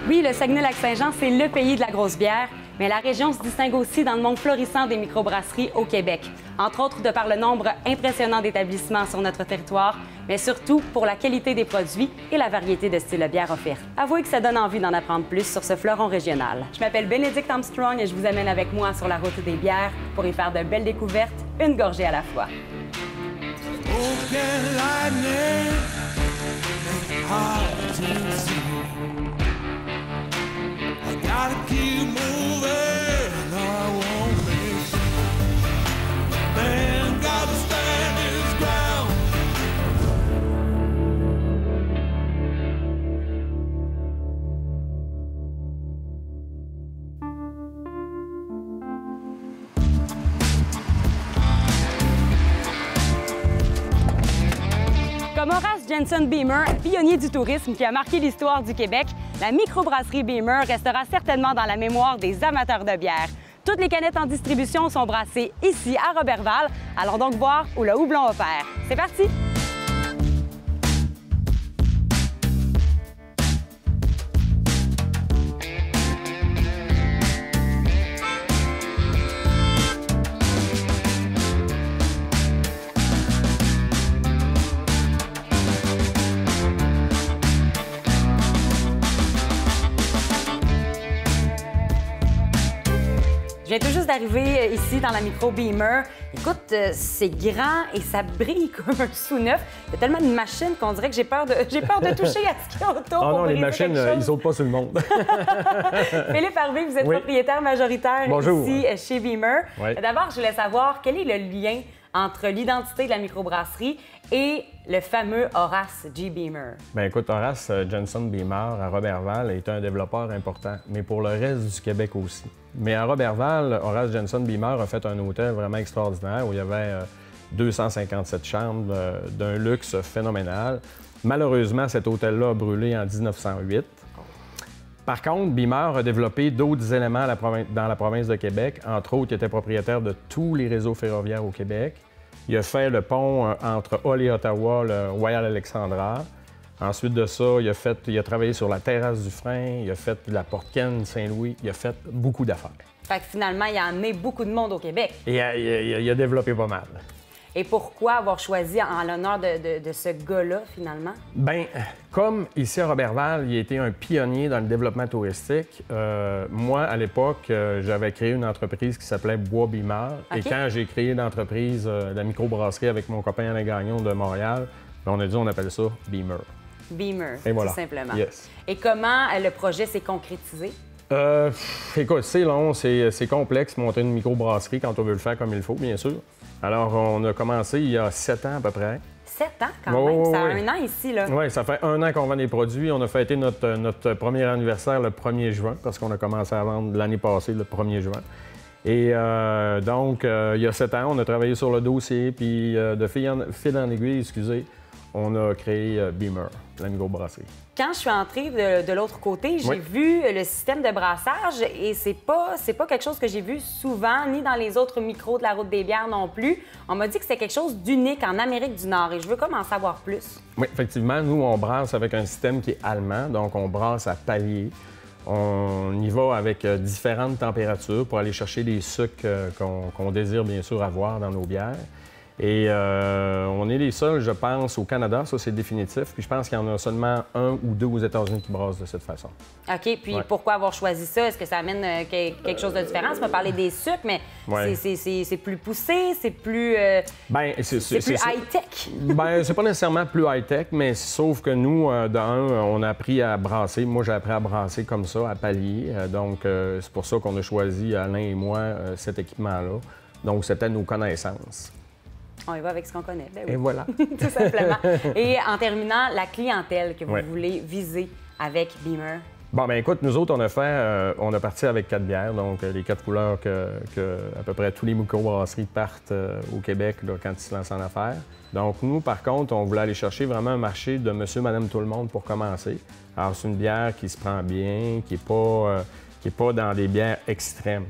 Oui, le Saguenay-Lac-Saint-Jean, c'est le pays de la grosse bière, mais la région se distingue aussi dans le monde florissant des microbrasseries au Québec. Entre autres, de par le nombre impressionnant d'établissements sur notre territoire, mais surtout pour la qualité des produits et la variété de styles de bière offerts. Avouez que ça donne envie d'en apprendre plus sur ce fleuron régional. Je m'appelle Bénédicte Armstrong et je vous amène avec moi sur la route des bières pour y faire de belles découvertes, une gorgée à la fois. Gotta keep moving, I won't miss. Man, gotta stand his ground. Comme Horace Jenson Beamer, pionnier du tourisme qui a marqué l'histoire du Québec, la microbrasserie Beamer restera certainement dans la mémoire des amateurs de bière. Toutes les canettes en distribution sont brassées ici à Roberval. Allons donc voir où le houblon opère. C'est parti! Je viens tout juste d'arriver ici dans la micro Beamer. Écoute, c'est grand et ça brille comme un sous-neuf. Il y a tellement de machines qu'on dirait que j'ai peur de toucher à ce qu'il y a autour. Oh pour non, les briser machines, quelque chose. ils sautent pas sur le monde. Philippe Harvey, vous êtes Oui. propriétaire majoritaire Bonjour. ici chez Beamer. Oui. D'abord, je voulais savoir quel est le lien entre l'identité de la microbrasserie et le fameux Horace G. Beamer. Bien, écoute, Horace Jenson Beamer à Roberval est un développeur important, mais pour le reste du Québec aussi. Mais à Roberval, Horace Jenson Beamer a fait un hôtel vraiment extraordinaire où il y avait 257 chambres d'un luxe phénoménal. Malheureusement, cet hôtel-là a brûlé en 1908. Par contre, Beamer a développé d'autres éléments dans la province de Québec. Entre autres, il était propriétaire de tous les réseaux ferroviaires au Québec. Il a fait le pont entre Hull et Ottawa, le Royal Alexandra. Ensuite de ça, il a travaillé sur la terrasse du frein, il a fait la porte Ken Saint-Louis, il a fait beaucoup d'affaires. Fait que finalement, il a amené beaucoup de monde au Québec. Et il a développé pas mal. Et pourquoi avoir choisi en l'honneur de ce gars-là, finalement? Bien, comme ici à Roberval, il a été un pionnier dans le développement touristique, moi, à l'époque, j'avais créé une entreprise qui s'appelait Bois Beamer. OK. Et quand j'ai créé l'entreprise, la microbrasserie avec mon copain Alain Gagnon de Montréal, bien, on a dit on appelle ça Beamer. Beamer, Et voilà. tout simplement. Yes. Et comment le projet s'est concrétisé? Écoute, c'est long, c'est complexe monter une microbrasserie quand on veut le faire comme il faut, bien sûr. Alors, on a commencé il y a 7 ans à peu près. 7 ans quand Oui, même, oui, ça a oui. un an ici, là. Oui, ça fait 1 an qu'on vend des produits. On a fêté notre premier anniversaire le 1er juin parce qu'on a commencé à vendre l'année passée, le 1er juin. Et donc, il y a 7 ans, on a travaillé sur le dossier, puis de fil en aiguille, excusez, on a créé Beamer, la microbrasserie. Quand je suis entrée de l'autre côté, j'ai Oui. vu le système de brassage et c'est pas quelque chose que j'ai vu souvent, ni dans les autres micros de la Route des bières non plus. On m'a dit que c'était quelque chose d'unique en Amérique du Nord et je veux comme en savoir plus. Oui, effectivement, nous, on brasse avec un système qui est allemand, donc on brasse à palier. On y va avec différentes températures pour aller chercher les sucres qu'on désire bien sûr avoir dans nos bières. Et on est les seuls, je pense, au Canada, ça c'est définitif. Puis je pense qu'il y en a seulement 1 ou 2 aux États-Unis qui brassent de cette façon. OK, puis Ouais. pourquoi avoir choisi ça? Est-ce que ça amène quelque chose de différent? Tu m'as parlé des sucres, mais Ouais. c'est plus poussé, c'est plus, Ben, c'est plus ça. high-tech. Ben, c'est pas nécessairement plus high-tech, mais sauf que nous, on a appris à brasser. Moi, j'ai appris à brasser comme ça, à palier. Donc, c'est pour ça qu'on a choisi, Alain et moi, cet équipement-là. Donc, c'était nos connaissances. On y va avec ce qu'on connaît. Ben oui. Et voilà. Tout simplement. Et en terminant, la clientèle que vous Ouais. voulez viser avec Beamer. Bon, ben écoute, nous autres, on a parti avec 4 bières, donc les 4 couleurs que à peu près tous les microbrasseries partent au Québec là, quand ils se lancent en affaires. Donc nous, par contre, on voulait aller chercher vraiment un marché de monsieur, madame, tout le monde pour commencer. Alors, c'est une bière qui se prend bien, qui est pas dans des bières extrêmes.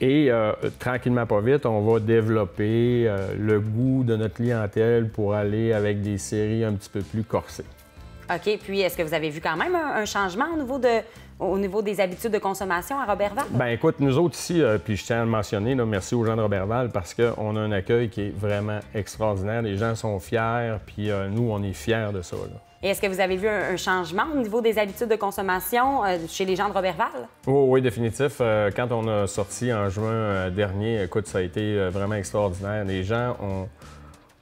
Et tranquillement, pas vite, on va développer le goût de notre clientèle pour aller avec des séries un petit peu plus corsées. OK. Puis, est-ce que vous avez vu quand même un changement au niveau des habitudes de consommation à Roberval? Ben écoute, nous autres ici, puis je tiens à le mentionner, là, merci aux gens de Roberval parce qu'on a un accueil qui est vraiment extraordinaire. Les gens sont fiers, puis nous, on est fiers de ça. Là. Et est-ce que vous avez vu un changement au niveau des habitudes de consommation chez les gens de Roberval? Oh, oui, définitif. Quand on a sorti en juin dernier, écoute, ça a été vraiment extraordinaire. Les gens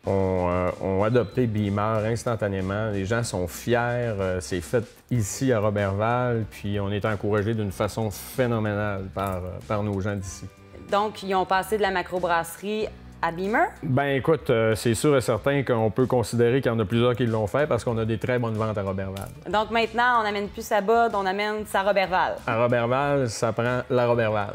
ont adopté Beamer instantanément. Les gens sont fiers. C'est fait ici à Roberval, puis on est encouragé d'une façon phénoménale par nos gens d'ici. Donc, ils ont passé de la macrobrasserie à Beamer? Ben écoute, c'est sûr et certain qu'on peut considérer qu'il y en a plusieurs qui l'ont fait parce qu'on a des très bonnes ventes à Roberval. Donc maintenant, on n'amène plus sa Bud, on amène sa Roberval. À Roberval, ça prend la Roberval.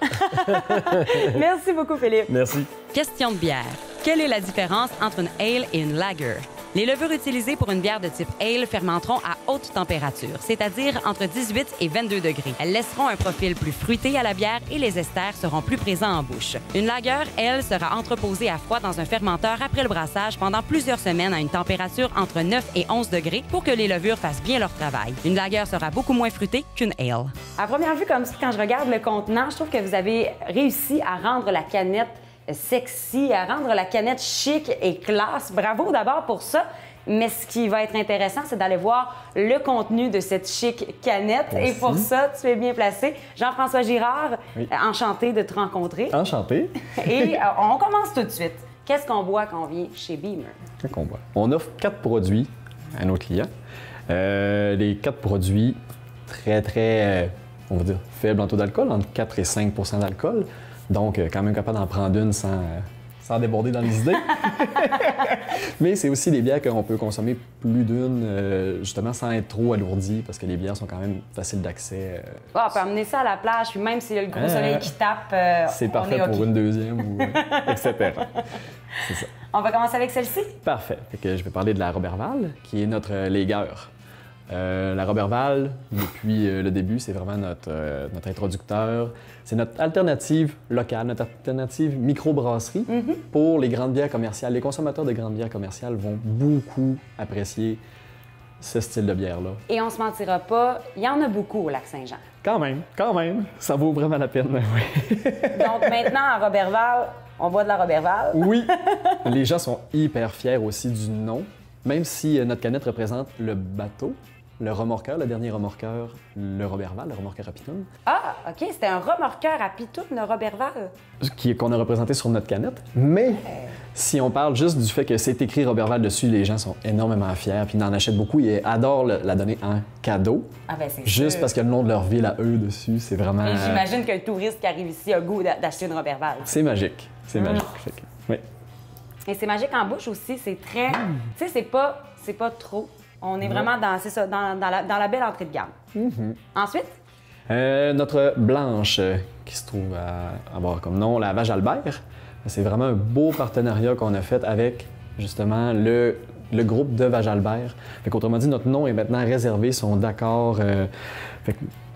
Merci beaucoup, Philippe. Merci. Question de bière. Quelle est la différence entre une ale et une lager? Les levures utilisées pour une bière de type ale fermenteront à haute température, c'est-à-dire entre 18 et 22 degrés. Elles laisseront un profil plus fruité à la bière et les esters seront plus présents en bouche. Une lager, elle, sera entreposée à froid dans un fermenteur après le brassage pendant plusieurs semaines à une température entre 9 et 11 degrés pour que les levures fassent bien leur travail. Une lager sera beaucoup moins fruitée qu'une ale. À première vue, comme ça, quand je regarde le contenant, je trouve que vous avez réussi à rendre la canette sexy, à rendre la canette chic et classe. Bravo d'abord pour ça. Mais ce qui va être intéressant, c'est d'aller voir le contenu de cette chic canette. Merci. Et pour ça, tu es bien placé. Jean-François Girard, oui. Enchanté de te rencontrer. Enchanté. Et on commence tout de suite. Qu'est-ce qu'on boit quand on vient chez Beamer? Qu'est-ce qu'on boit? On offre 4 produits à nos clients. Les 4 produits très, on va dire, faibles en taux d'alcool, entre 4 et 5 % d'alcool. Donc, quand même capable d'en prendre une sans déborder dans les idées. Mais c'est aussi des bières qu'on peut consommer plus d'une, justement, sans être trop alourdi, parce que les bières sont quand même faciles d'accès. On peut amener ça à la plage, puis même s'il y a le gros soleil qui tape, c'est parfait pour une deuxième, ou etc. C'est ça. On va commencer avec celle-ci? Parfait. Fait que je vais parler de la Roberval, qui est notre lager. La Roberval, depuis le début, c'est vraiment notre introducteur. C'est notre alternative locale, notre alternative microbrasserie pour les grandes bières commerciales. Les consommateurs de grandes bières commerciales vont beaucoup apprécier ce style de bière-là. Et on se mentira pas, il y en a beaucoup au Lac-Saint-Jean. Quand même. Ça vaut vraiment la peine, oui. Donc maintenant, à Roberval, on boit de la Roberval. Oui. Les gens sont hyper fiers aussi du nom, même si notre canette représente le bateau. Le remorqueur, le dernier remorqueur, le Roberval, le remorqueur à pitoune. Ah, OK, c'était un remorqueur à pitoune, le Roberval. Qu'on a représenté sur notre canette. Mais si on parle juste du fait que c'est écrit Roberval dessus, les gens sont énormément fiers, puis ils en achètent beaucoup et adorent la donner en cadeau. Ah ben c'est juste sûr. Parce qu'il y a le nom de leur ville à eux dessus, c'est vraiment... Et j'imagine qu'un touriste qui arrive ici a le goût d'acheter une Roberval. C'est magique, c'est magique. Fait que, oui. Et c'est magique en bouche aussi, c'est très... Tu sais, c'est pas trop... On est vraiment dans la belle entrée de gamme. Ensuite? Notre blanche, qui se trouve à avoir comme nom la Vache Albert. C'est vraiment un beau partenariat qu'on a fait avec, justement, le groupe de Vache Albert. Autrement dit, notre nom est maintenant réservé, sont d'accord.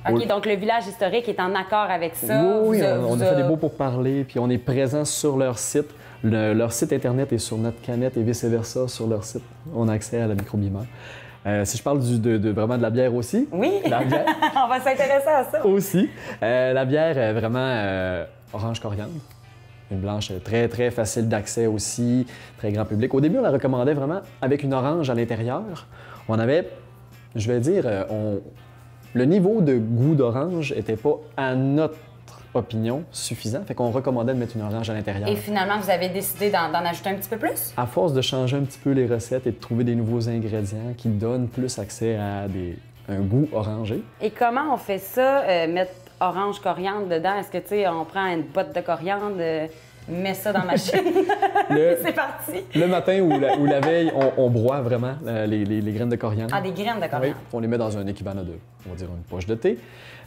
OK, donc le village historique est en accord avec ça. Oui, on a fait des beaux pourparlers, puis on est présent sur leur site. Leur site Internet est sur notre canette et vice-versa sur leur site. On a accès à la micro-Beamer. Si je parle vraiment de la bière aussi. Oui, la bière, on va s'intéresser à ça. Aussi. La bière est vraiment orange coriandre. Une blanche très, très facile d'accès aussi, très grand public. Au début, on la recommandait vraiment avec une orange à l'intérieur. On avait, je vais dire, le niveau de goût d'orange n'était pas à notre opinion suffisant, fait qu'on recommandait de mettre une orange à l'intérieur. Et finalement, vous avez décidé d'en ajouter un petit peu plus? À force de changer un petit peu les recettes et de trouver des nouveaux ingrédients qui donnent plus accès à un goût orangé. Et comment on fait ça, mettre orange coriandre dedans? Est-ce que, tu sais, on prend une botte de coriandre, met ça dans la machine? C'est parti! Le matin ou la veille, on broie vraiment les graines de coriandre. Ah, des graines de coriandre? Oui, on les met dans un équivalent de, on va dire, une poche de thé.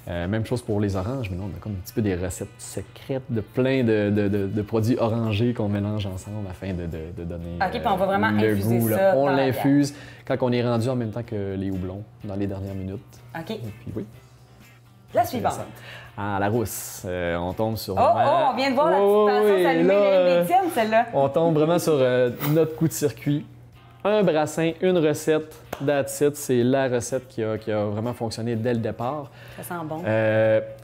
Même chose pour les oranges, mais là, on a comme un petit peu des recettes secrètes de plein de produits orangés qu'on mélange ensemble afin de donner OK, puis on va vraiment le infuser goût. Ça on l'infuse quand on est rendu en même temps que les houblons dans les dernières minutes. OK. Et puis oui. La suivante. Ah, la rousse. On tombe sur... on vient de voir la petite passion s'allumer, les tiennes, celle-là. On tombe vraiment sur notre coup de circuit. Un brassin, une recette, that's it. C'est la recette qui a vraiment fonctionné dès le départ. Ça sent bon.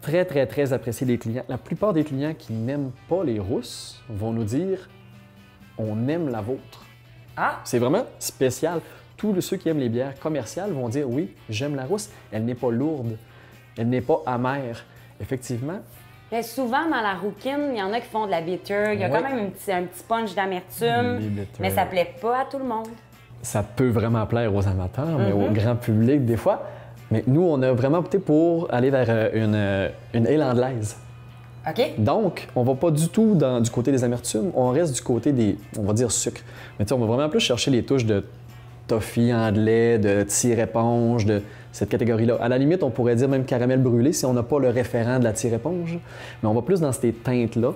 Très, très, très apprécié des clients. La plupart des clients qui n'aiment pas les rousses vont nous dire « on aime la vôtre ». Ah! C'est vraiment spécial. Tous ceux qui aiment les bières commerciales vont dire « oui, j'aime la rousse, elle n'est pas lourde, elle n'est pas amère ». Effectivement, Mais souvent, dans la rouquine, il y en a qui font de la bitter. Il y a Oui. quand même un petit punch d'amertume, Les bitters. mais ça plaît pas à tout le monde. ça peut vraiment plaire aux amateurs, mais au grand public des fois. Mais nous, on a vraiment opté pour aller vers une ale anglaise. OK? Donc, on va pas du tout du côté des amertumes, on reste du côté des, on va dire, sucre. Mais tu sais, on va vraiment plus chercher les touches de toffee anglais, de tire-éponge, de cette catégorie-là. À la limite, on pourrait dire même caramel brûlé si on n'a pas le référent de la tire-éponge. Mais on va plus dans ces teintes-là.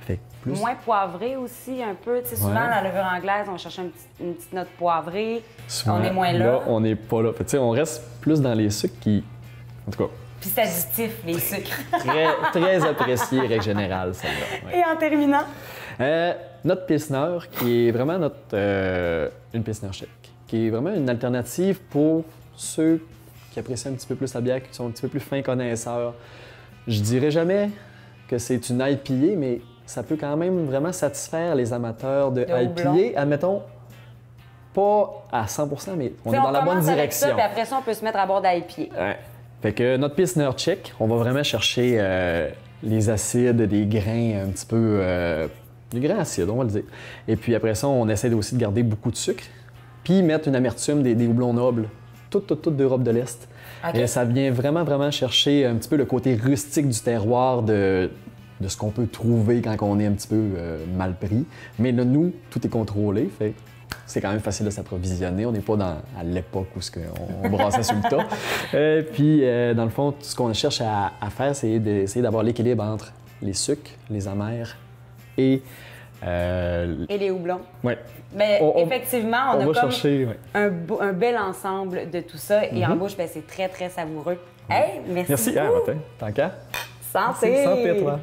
Fait que plus... Moins poivré aussi, un peu. Tu sais, souvent, Ouais. la levure anglaise, on cherche une petite note poivrée. Souvent, On est moins là. on n'est pas là. Fait que, tu sais, on reste plus dans les sucres qui, en tout cas, Puis c'est additif, les sucres. très, très appréciés, règle générale, celle-là. Ouais. Et en terminant, Notre Pilsner, qui est vraiment une Pilsner tchèque, qui est vraiment une alternative pour ceux qui apprécient un petit peu plus la bière, qui sont un petit peu plus fins connaisseurs. Je dirais jamais que c'est une IPA, mais ça peut quand même vraiment satisfaire les amateurs de houblon. IPA. Admettons, pas à 100%, mais on tu est sais, dans la bonne commence avec ça, direction. puis après ça, on peut se mettre à bord d'IPA. Ouais. Fait que notre Pilsner tchèque, on va vraiment chercher les acides, des grains un petit peu... des grains acides, on va le dire. Et puis après ça, on essaie aussi de garder beaucoup de sucre, puis mettre une amertume des houblons nobles, toutes d'Europe de l'Est. OK. Et ça vient vraiment chercher un petit peu le côté rustique du terroir de ce qu'on peut trouver quand on est un petit peu mal pris. Mais là, nous, tout est contrôlé, fait c'est quand même facile de s'approvisionner. On n'est pas à l'époque où on brassait sur le tas. Puis, dans le fond, tout ce qu'on cherche à faire, c'est d'essayer d'avoir l'équilibre entre les sucres, les amers et... Et les houblons. ouais. Mais On- effectivement, on a va comme chercher... ouais. un bel ensemble de tout ça. Et en bouche, ben, c'est très, très savoureux. Hey, merci. Merci. Ah, beaucoup. matin. Tant qu'à. Santé! Santé, toi.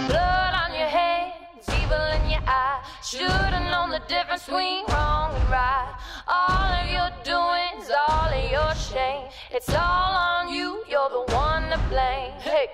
Blood on your hands, evil in your eye. Should've known the difference between wrong and right. All of your doings, all of your shame. It's all on you, you're the one to blame. Hey.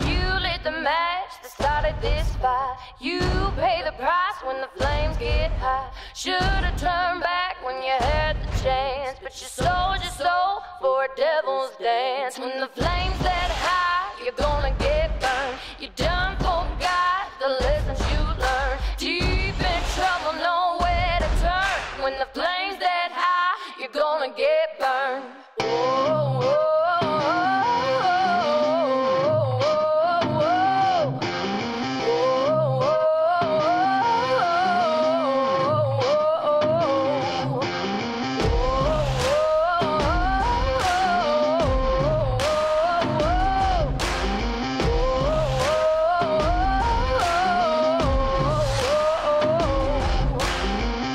You lit the match that started this fire. You pay the price when the flames get high. Should've turned back when you had the chance, but you sold your soul for a devil's dance. When the flames that high, you're gonna get burned. You done forgot the lessons you learned. Deep in trouble, nowhere to turn. When the flames that high, you're gonna get burned.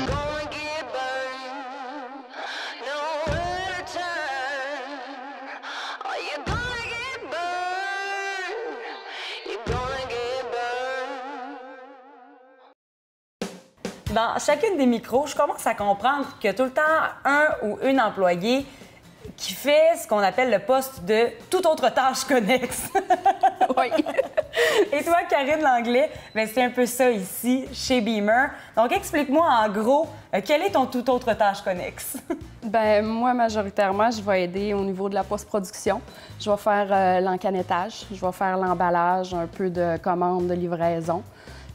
Gonna get burned, nowhere to turn. Are you gonna get burned? You're gonna get burned. Dans chacune des micros, je commence à comprendre qu'il y a tout le temps un ou une employée qui fait ce qu'on appelle le poste de toute autre tâche connexe. Oui. Et toi, Karine Langlais, ben, c'est un peu ça ici, chez Beamer. Donc, explique-moi en gros, quelle est ton toute autre tâche connexe? Ben moi, majoritairement, je vais aider au niveau de la post-production. Je vais faire l'encanettage, je vais faire l'emballage, un peu de commande de livraison.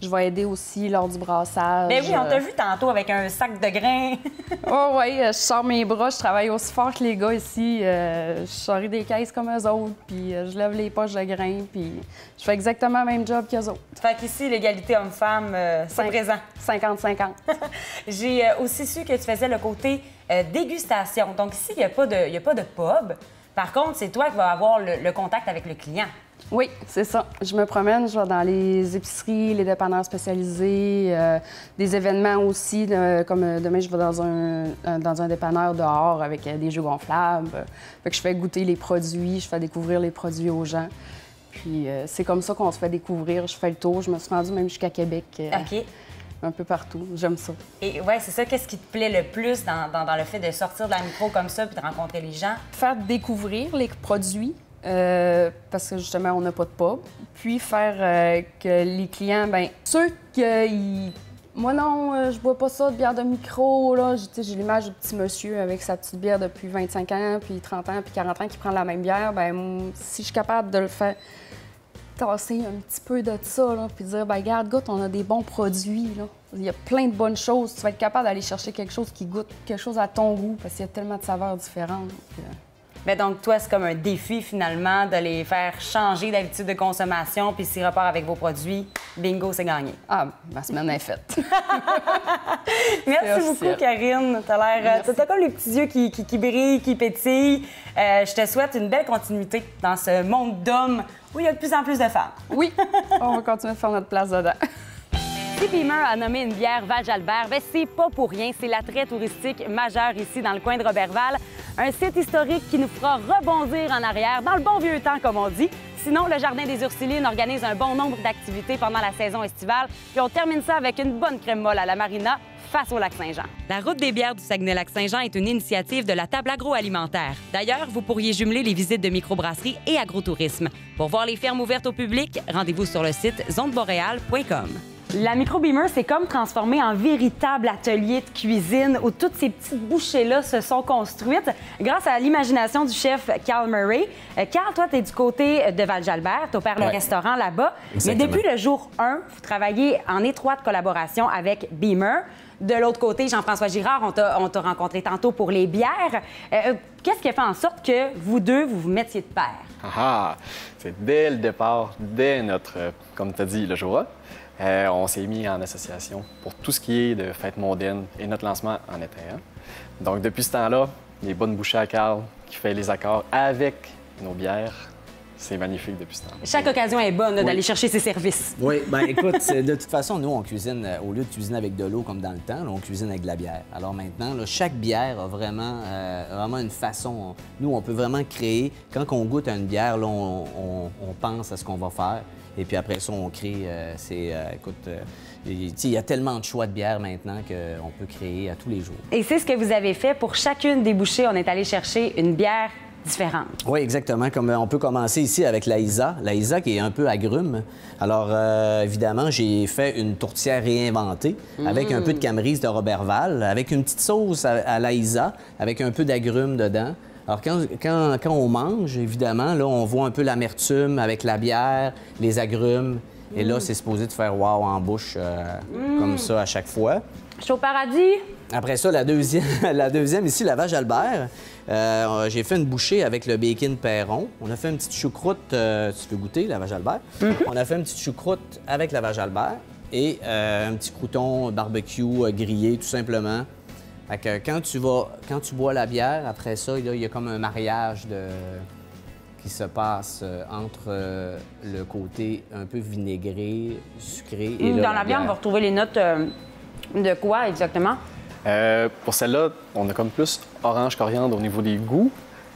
Je vais aider aussi lors du brassage. Ben oui, on t'a vu tantôt avec un sac de grains. Oh oui, je sors mes bras, je travaille aussi fort que les gars ici. Je sors des caisses comme eux autres, puis je lève les poches de grains, puis je fais exactement le même job qu'eux autres. Fait qu'ici, l'égalité homme-femme, c'est présent. 50-50. J'ai aussi su que tu faisais le côté dégustation. Donc ici, il n'y a pas de pub, Par contre, c'est toi qui vas avoir le contact avec le client. Oui, c'est ça. Je me promène, je vais dans les épiceries, les dépanneurs spécialisés, des événements aussi, comme demain, je vais dans un dépanneur dehors avec des jeux gonflables. Fait que je fais goûter les produits, je fais découvrir les produits aux gens. Puis c'est comme ça qu'on se fait découvrir. Je fais le tour. Je me suis rendue même jusqu'à Québec. OK. Un peu partout. J'aime ça. Et ouais, c'est ça. Qu'est-ce qui te plaît le plus dans le fait de sortir de la micro comme ça puis de rencontrer les gens? Faire découvrir les produits, parce que justement, on n'a pas de pub. Puis faire que les clients, bien, ceux qui... Moi, non, je bois pas ça de bière de micro, là. J'ai l'image du petit monsieur avec sa petite bière depuis 25 ans, puis 30 ans, puis 40 ans qui prend la même bière. Bien, si je suis capable de le faire tasser un petit peu de ça, là, puis dire, bien, regarde, goûte, on a des bons produits, là. Il y a plein de bonnes choses. Tu vas être capable d'aller chercher quelque chose qui goûte quelque chose à ton goût, parce qu'il y a tellement de saveurs différentes. Bien, donc, toi, c'est comme un défi, finalement, de les faire changer d'habitude de consommation, puis s'ils repartent avec vos produits, bingo, c'est gagné. Ah, ma semaine est faite. Merci beaucoup, Karine. T'as comme les petits yeux qui brillent, qui pétillent. Je te souhaite une belle continuité dans ce monde d'hommes où il y a de plus en plus de femmes. Oui, on va continuer de faire notre place dedans. Si Beamer a nommé une bière Val-Jalbert, bien, c'est pas pour rien. C'est l'attrait touristique majeur ici dans le coin de Roberval. Un site historique qui nous fera rebondir en arrière dans le bon vieux temps, comme on dit. Sinon, le Jardin des Ursulines organise un bon nombre d'activités pendant la saison estivale. Puis on termine ça avec une bonne crème molle à la marina face au Lac-Saint-Jean. La route des bières du Saguenay-Lac-Saint-Jean est une initiative de la table agroalimentaire. D'ailleurs, vous pourriez jumeler les visites de microbrasserie et agrotourisme. Pour voir les fermes ouvertes au public, rendez-vous sur le site zoneboréal.com. La micro-beamer, c'est comme transformé en véritable atelier de cuisine où toutes ces petites bouchées-là se sont construites grâce à l'imagination du chef Carl Murray. Carl, toi, tu es du côté de Val-Jalbert, tu opères le restaurant là-bas. Exactement. Mais depuis le jour 1, vous travaillez en étroite collaboration avec Beamer. De l'autre côté, Jean-François Girard, on t'a rencontré tantôt pour les bières. Qu'est-ce qui a fait en sorte que vous deux, vous mettiez de pair? Ah, c'est dès le départ, dès notre, comme tu as dit, le jour 1, on s'est mis en association pour tout ce qui est de fête mondaine et notre lancement en été. Donc, depuis ce temps-là, les bonnes bouchées à Carl qui fait les accords avec nos bières, c'est magnifique depuis ce temps. Chaque occasion est bonne d'aller chercher ses services. Oui, bien écoute, de toute façon, nous, on cuisine, au lieu de cuisiner avec de l'eau comme dans le temps, là, on cuisine avec de la bière. Alors maintenant, là, chaque bière a vraiment une façon. Nous, on peut vraiment créer. Quand on goûte à une bière, là, on pense à ce qu'on va faire. Et puis après ça, on crée. Écoute, il y a tellement de choix de bières maintenant qu'on peut créer à tous les jours. Et c'est ce que vous avez fait pour chacune des bouchées. On est allé chercher une bière différente. Oui, exactement. Comme on peut commencer ici avec la Isa. La Isa qui est un peu agrume. Alors, évidemment, j'ai fait une tourtière réinventée avec un peu de camerise de Roberval, avec une petite sauce à la Isa, avec un peu d'agrumes dedans. Alors, quand on mange, évidemment, là, on voit un peu l'amertume avec la bière, les agrumes. Et là, c'est supposé de faire wow en bouche comme ça à chaque fois. Chaud paradis. Après ça, la deuxième ici, la Val-Jalbert. J'ai fait une bouchée avec le bacon Perron. On a fait une petite choucroute, tu veux goûter, la Val-Jalbert? On a fait une petite choucroute avec la Val-Jalbert et un petit crouton barbecue grillé, tout simplement. Fait que quand tu bois la bière, après ça, il y a comme un mariage qui se passe entre le côté un peu vinaigré, sucré et Dans la bière, on va retrouver les notes de quoi exactement? Pour celle-là, on a comme plus orange coriandre au niveau des goûts,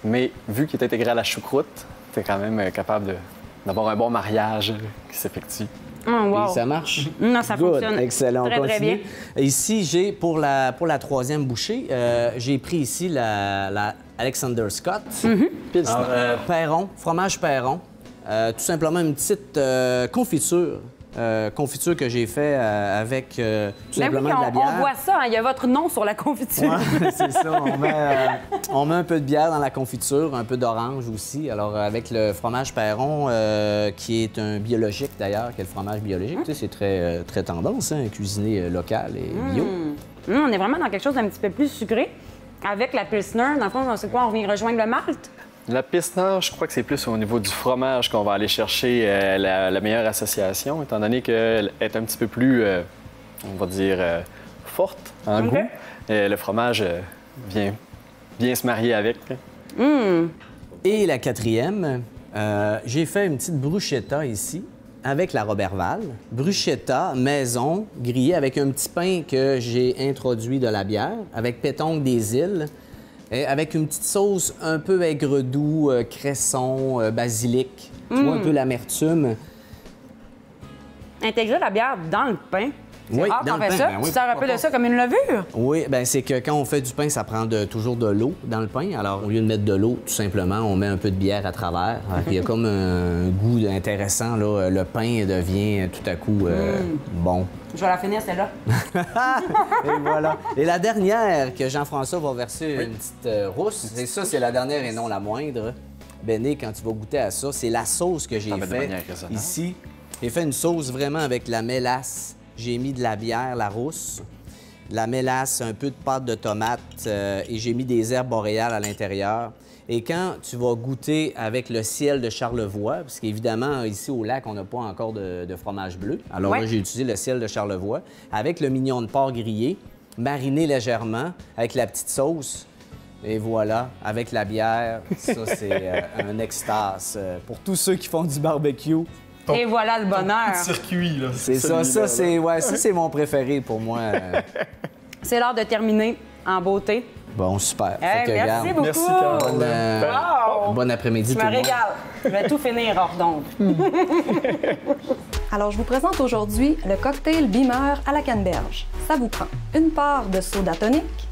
mais vu qu'il est intégré à la choucroute, tu es quand même capable d'avoir un bon mariage qui s'effectue. Wow. Et ça marche? Non, ça Good. fonctionne. Excellent. Très, on très continue. bien. Ici, j'ai pour la troisième bouchée, j'ai pris ici la Alexander Scott. Alors, Perron, fromage Perron. Tout simplement une petite confiture. Confiture que j'ai fait avec tout simplement de la bière. On voit ça, hein, il y a votre nom sur la confiture. Ouais, c'est ça. On met un peu de bière dans la confiture, un peu d'orange aussi. Alors, avec le fromage Perron, qui est un biologique d'ailleurs, qui est le fromage biologique, tu sais, c'est très tendance, hein, cuisiner local et bio. On est vraiment dans quelque chose d'un petit peu plus sucré. Avec la Pilsner, dans le fond, c'est quoi? On vient rejoindre le malt? La Pilsner, je crois que c'est plus au niveau du fromage qu'on va aller chercher la meilleure association, étant donné qu'elle est un petit peu plus, on va dire, forte en goût. Le fromage vient bien se marier avec. Et la quatrième, j'ai fait une petite bruschetta ici avec la Roberval. Bruschetta maison, grillée avec un petit pain que j'ai introduit de la bière, avec pétanque des îles, et avec une petite sauce un peu aigre-doux, cresson, basilic, tu vois, un peu l'amertume. Intégrer la bière dans le pain. C'est Oui, rare dans qu'on le fait pain, ça. ben oui, Tu sers un peu pourquoi de ça comme une levure. Oui, bien c'est que quand on fait du pain, ça prend toujours de l'eau dans le pain. Alors, au lieu de mettre de l'eau, tout simplement, on met un peu de bière à travers. Il y a comme un goût intéressant, là. Le pain devient tout à coup bon. Je vais la finir, celle-là. Et voilà. Et la dernière que Jean-François va verser une petite rousse, et ça, c'est la dernière et non la moindre. Béné, quand tu vas goûter à ça, c'est la sauce que j'ai Ça fait de faite manière raisonnable. ici. J'ai fait une sauce vraiment avec la mélasse. J'ai mis de la bière, la rousse, de la mélasse, un peu de pâte de tomate et j'ai mis des herbes boréales à l'intérieur. Et quand tu vas goûter avec le ciel de Charlevoix, parce qu'évidemment, ici au lac, on n'a pas encore de fromage bleu. Alors Ouais. là, j'ai utilisé le ciel de Charlevoix avec le mignon de porc grillé, mariné légèrement avec la petite sauce. Et voilà, avec la bière, ça, c'est un extase pour tous ceux qui font du barbecue. Et voilà le bonheur. Circuit, là. C'est ça, ça c'est mon préféré pour moi. C'est l'heure de terminer en beauté. Bon, super. Hey, Fait que, merci regarde, beaucoup. Merci, Carole. Wow! bon après-midi Je tout me le monde. régale. Je vais tout finir hors d'ombre. Alors, je vous présente aujourd'hui le cocktail Beamer à la canneberge. Ça vous prend une part de soda tonique,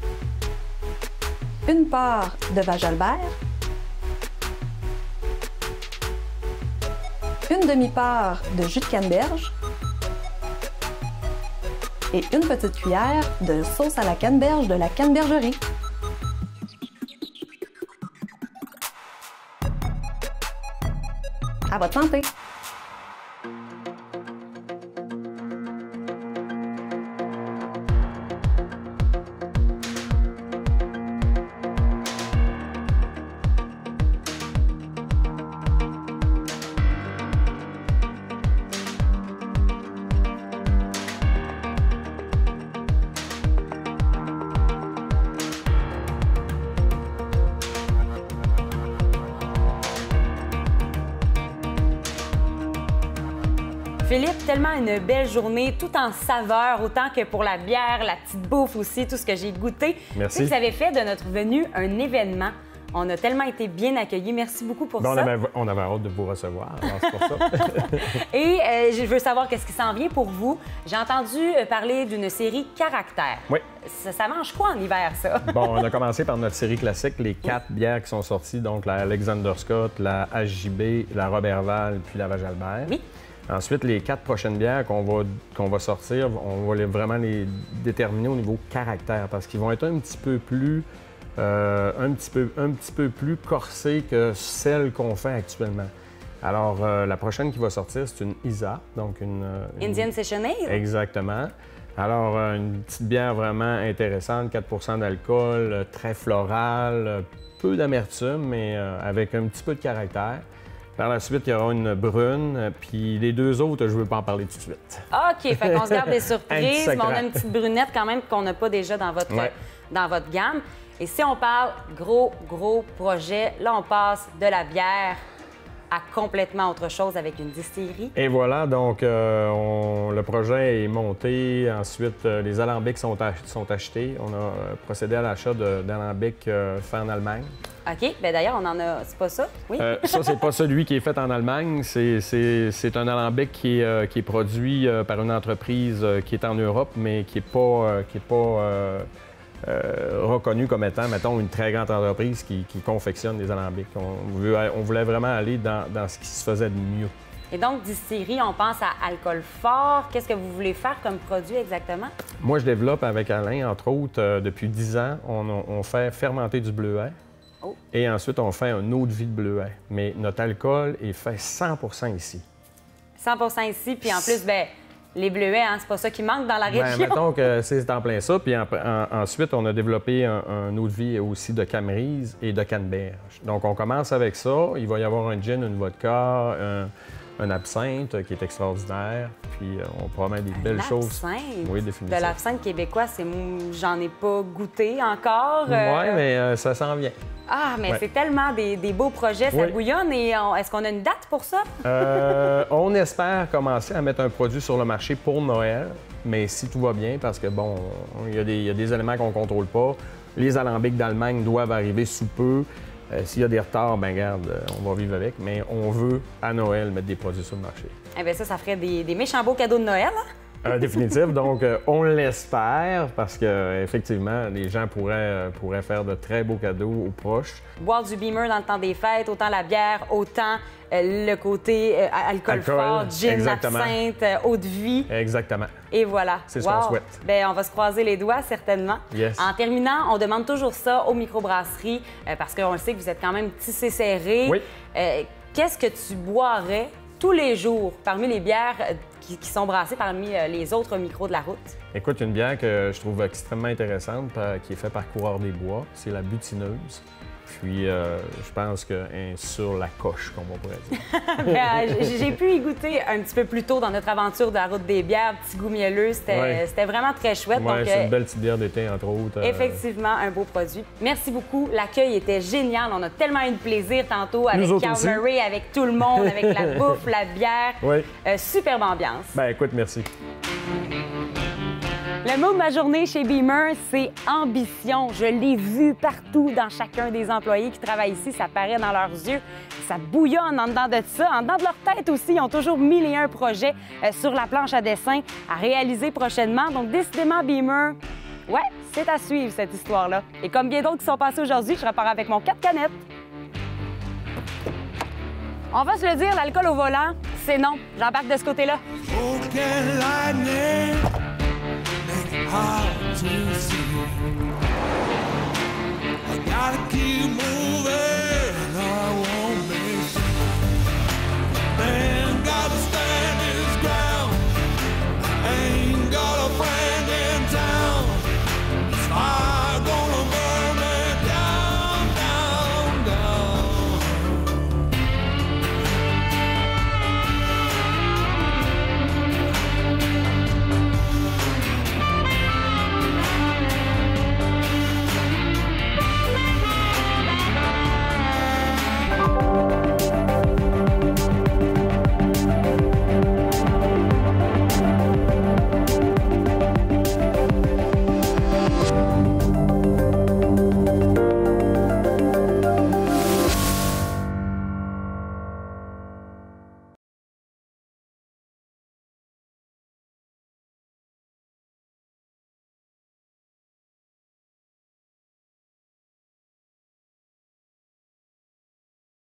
une part de Vajalbert, une demi-part de jus de canneberge et une petite cuillère de sauce à la canneberge de la cannebergerie. À votre santé! Philippe, tellement une belle journée, tout en saveur, autant que pour la bière, la petite bouffe aussi, tout ce que j'ai goûté. Merci. Tu sais que ça avait fait de notre venue un événement. On a tellement été bien accueillis. Merci beaucoup pour Ben, ça. on avait hâte de vous recevoir, alors c'est pour ça. Et je veux savoir qu'est-ce qui s'en vient pour vous. J'ai entendu parler d'une série Caractère. Oui. Ça mange quoi en hiver, ça? Bon, on a commencé par notre série classique, les 4 bières qui sont sorties, donc la Alexander Scott, la HJB, la Roberval, puis la Vajalbert. Oui. Ensuite, les 4 prochaines bières qu'on va sortir, on va vraiment les déterminer au niveau caractère, parce qu'ils vont être un petit peu plus plus corsés que celles qu'on fait actuellement. Alors, la prochaine qui va sortir, c'est une ISA, donc une Indian Session Ale? Exactement. Alors, une petite bière vraiment intéressante, 4 d'alcool, très florale, peu d'amertume, mais avec un petit peu de caractère. Par la suite, il y aura une brune, puis les 2 autres, je ne veux pas en parler tout de suite. OK, fait qu'on se garde des Un surprises, petit mais on a secret. une petite brunette quand même qu'on n'a pas déjà dans votre, Ouais. dans votre gamme. Et si on parle gros projet, là, on passe de la bière à complètement autre chose avec une distillerie. Et voilà, donc le projet est monté. Ensuite, les alambics sont achetés. On a procédé à l'achat d'alambics faits en Allemagne. OK, bien d'ailleurs, on en a... C'est pas ça? Oui? Ça, c'est pas celui qui est fait en Allemagne. C'est un alambic qui est produit par une entreprise qui est en Europe, mais qui n'est pas reconnu comme étant, mettons, une très grande entreprise qui confectionne des alambics. On voulait vraiment aller dans ce qui se faisait de mieux. Et donc, distillerie, on pense à alcool fort. Qu'est-ce que vous voulez faire comme produit exactement? Moi, je développe avec Alain, entre autres, depuis 10 ans, on fait fermenter du bleuet. Oh. Et ensuite, on fait un eau de vie de bleuet. Mais notre alcool est fait 100 ici. 100 ici, puis en plus, bien, les bleuets, hein, c'est pas ça qui manque dans la Ben, région. mettons que c'est en plein ça. Puis ensuite, on a développé un eau de vie aussi de camerise et de canneberge. Donc, on commence avec ça. Il va y avoir un gin, une vodka, un absinthe qui est extraordinaire. Puis on promet des belles choses. L'absinthe? Oui, De définitivement. l'absinthe québécois, j'en ai pas goûté encore. Oui, mais ça s'en vient. Ah, mais Ouais. c'est tellement des beaux projets, ça Oui. bouillonne. Et est-ce qu'on a une date pour ça? On espère commencer à mettre un produit sur le marché pour Noël, mais si tout va bien, parce que bon, il y a des éléments qu'on ne contrôle pas. Les alambics d'Allemagne doivent arriver sous peu. S'il y a des retards, ben garde, on va vivre avec, mais on veut à Noël mettre des produits sur le marché. Eh bien, ça ferait des méchants beaux cadeaux de Noël. Hein? Définitif, donc on l'espère parce que effectivement, les gens pourraient faire de très beaux cadeaux aux proches. Boire du Beamer dans le temps des fêtes, autant la bière, autant le côté alcool fort, gin, exactement. absinthe, eau de vie. Exactement. Et voilà. C'est ce qu'on Wow. souhaite. Bien, on va se croiser les doigts, certainement. Yes. En terminant, on demande toujours ça aux microbrasseries parce qu'on le sait que vous êtes quand même tissé serré. Oui. Qu'est-ce que tu boirais tous les jours parmi les bières qui sont brassées parmi les autres micros de la route? Écoute, une bière que je trouve extrêmement intéressante, qui est faite par Coureur des Bois, c'est la Butineuse. Puis, je pense qu'elle est sur la coche, comme on pourrait dire. J'ai pu y goûter un petit peu plus tôt dans notre aventure de la route des bières, petit goût mielleux. C'était vraiment très chouette. Ouais, Donc, c'est une belle petite bière d'été, entre autres. effectivement, un beau produit. Merci beaucoup. L'accueil était génial. On a tellement eu de plaisir tantôt avec Nous autres Carl aussi. Murray, avec tout le monde, avec la bouffe, la bière. Oui. Superbe ambiance. Ben écoute, merci. Le mot de ma journée chez Beamer, c'est ambition. Je l'ai vu partout dans chacun des employés qui travaillent ici. Ça paraît dans leurs yeux. Ça bouillonne en dedans de ça. En dedans de leur tête aussi, ils ont toujours 1001 projets sur la planche à dessin à réaliser prochainement. Donc, décidément, Beamer, ouais, c'est à suivre cette histoire-là. Et comme bien d'autres qui sont passés aujourd'hui, je repars avec mon 4 canettes. On va se le dire, l'alcool au volant, c'est non. J'embarque de ce côté-là. Smoke and lightning make it hard to see. I gotta keep